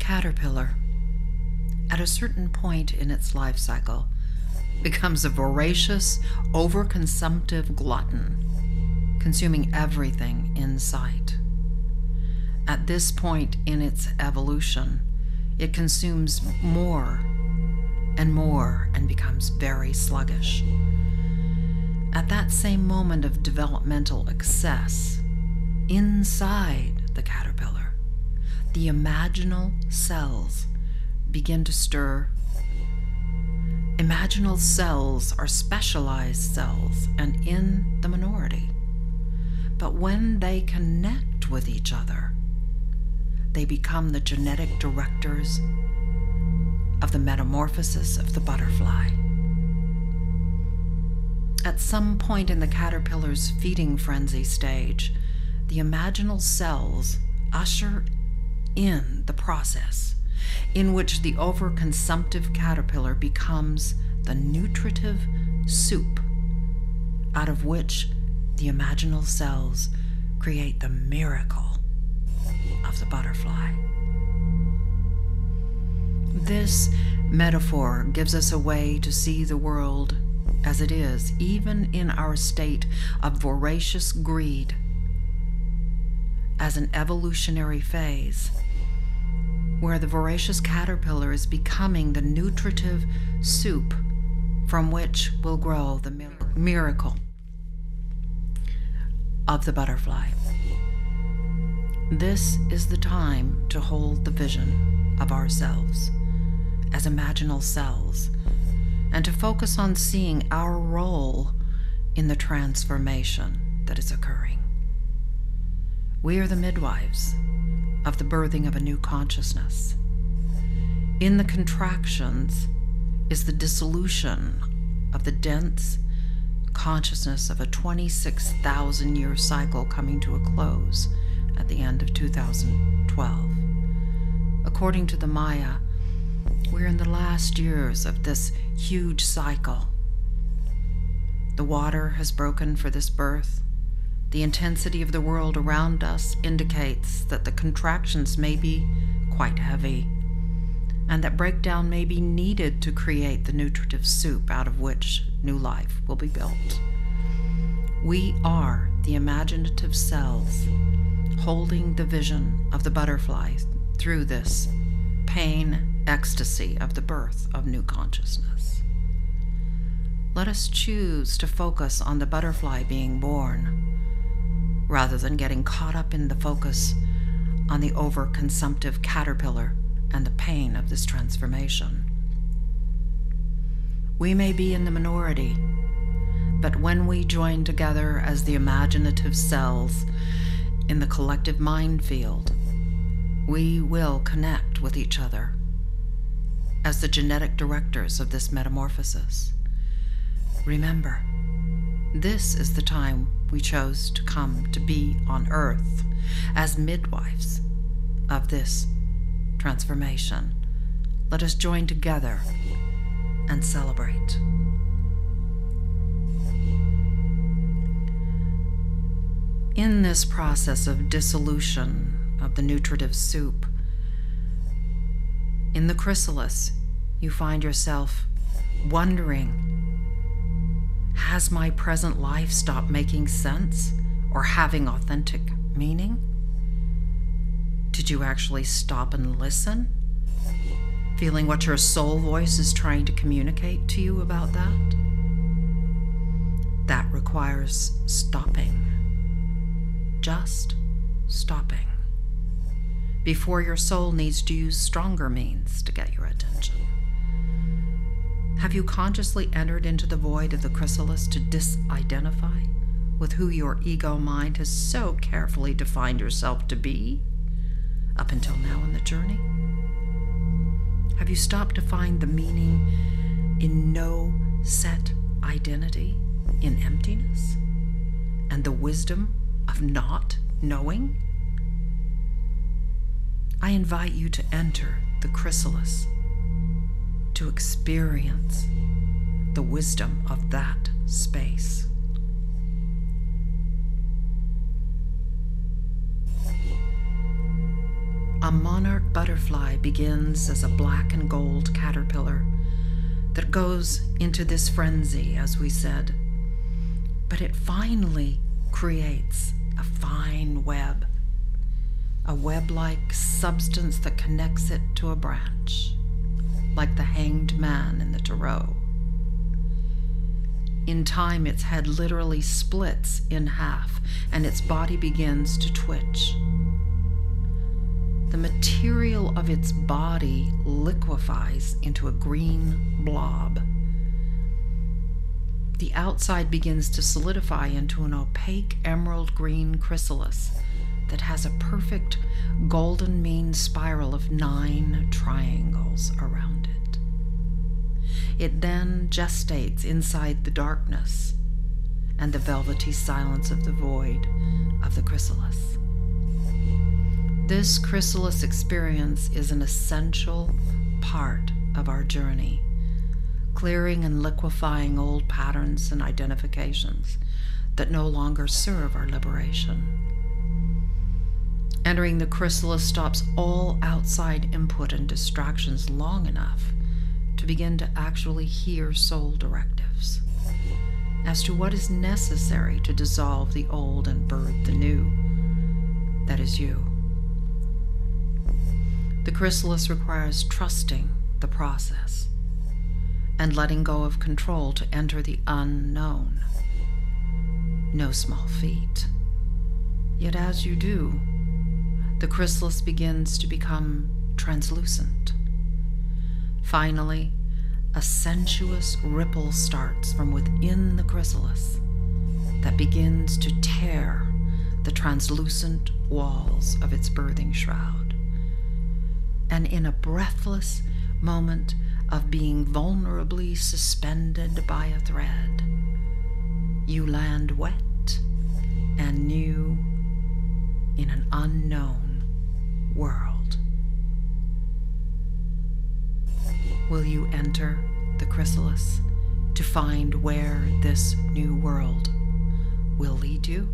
caterpillar, at a certain point in its life cycle, becomes a voracious, overconsumptive glutton, consuming everything in sight. At this point in its evolution, it consumes more and becomes very sluggish. At that same moment of developmental excess, inside the caterpillar, the imaginal cells begin to stir. Imaginal cells are specialized cells and in the minority. But when they connect with each other, they become the genetic directors of the metamorphosis of the butterfly. At some point in the caterpillar's feeding frenzy stage, the imaginal cells usher in the process in which the overconsumptive caterpillar becomes the nutritive soup out of which the imaginal cells create the miracle of the butterfly. This metaphor gives us a way to see the world as it is, even in our state of voracious greed, as an evolutionary phase where the voracious caterpillar is becoming the nutritive soup from which will grow the miracle of the butterfly. This is the time to hold the vision of ourselves as imaginal cells and to focus on seeing our role in the transformation that is occurring. We are the midwives of the birthing of a new consciousness. In the contractions is the dissolution of the dense consciousness of a 26,000-year cycle coming to a close at the end of 2012. According to the Maya, we're in the last years of this huge cycle. The water has broken for this birth. The intensity of the world around us indicates that the contractions may be quite heavy, and that breakdown may be needed to create the nutritive soup out of which new life will be built. We are the imaginative cells holding the vision of the butterfly through this pain, ecstasy of the birth of new consciousness. Let us choose to focus on the butterfly being born, rather than getting caught up in the focus on the overconsumptive caterpillar and the pain of this transformation. We may be in the minority, but when we join together as the imaginative cells in the collective mind field, we will connect with each other as the genetic directors of this metamorphosis. Remember, this is the time we chose to come to be on earth as midwives of this transformation. Let us join together and celebrate. In this process of dissolution of the nutritive soup, in the chrysalis, you find yourself wondering, has my present life stopped making sense or having authentic meaning? Did you actually stop and listen? Feeling what your soul voice is trying to communicate to you about that? That requires stopping. Just stopping. Before your soul needs to use stronger means to get your attention. Have you consciously entered into the void of the chrysalis to disidentify with who your ego mind has so carefully defined yourself to be up until now in the journey? Have you stopped to find the meaning in no set identity, in emptiness, and the wisdom of not knowing? I invite you to enter the chrysalis to experience the wisdom of that space. A monarch butterfly begins as a black and gold caterpillar that goes into this frenzy, as we said, but it finally creates a fine web, a web-like substance that connects it to a branch, like the hanged man in the tarot. In time, its head literally splits in half, and its body begins to twitch. The material of its body liquefies into a green blob. The outside begins to solidify into an opaque emerald green chrysalis that has a perfect golden mean spiral of 9 triangles around it. It then gestates inside the darkness and the velvety silence of the void of the chrysalis. This chrysalis experience is an essential part of our journey, clearing and liquefying old patterns and identifications that no longer serve our liberation. Entering the chrysalis stops all outside input and distractions long enough to begin to actually hear soul directives as to what is necessary to dissolve the old and birth the new. That is you. The chrysalis requires trusting the process and letting go of control to enter the unknown. No small feat. Yet as you do, the chrysalis begins to become translucent. Finally, a sensuous ripple starts from within the chrysalis that begins to tear the translucent walls of its birthing shroud. And in a breathless moment of being vulnerably suspended by a thread, you land wet and new in an unknown world. Will you enter the chrysalis to find where this new world will lead you?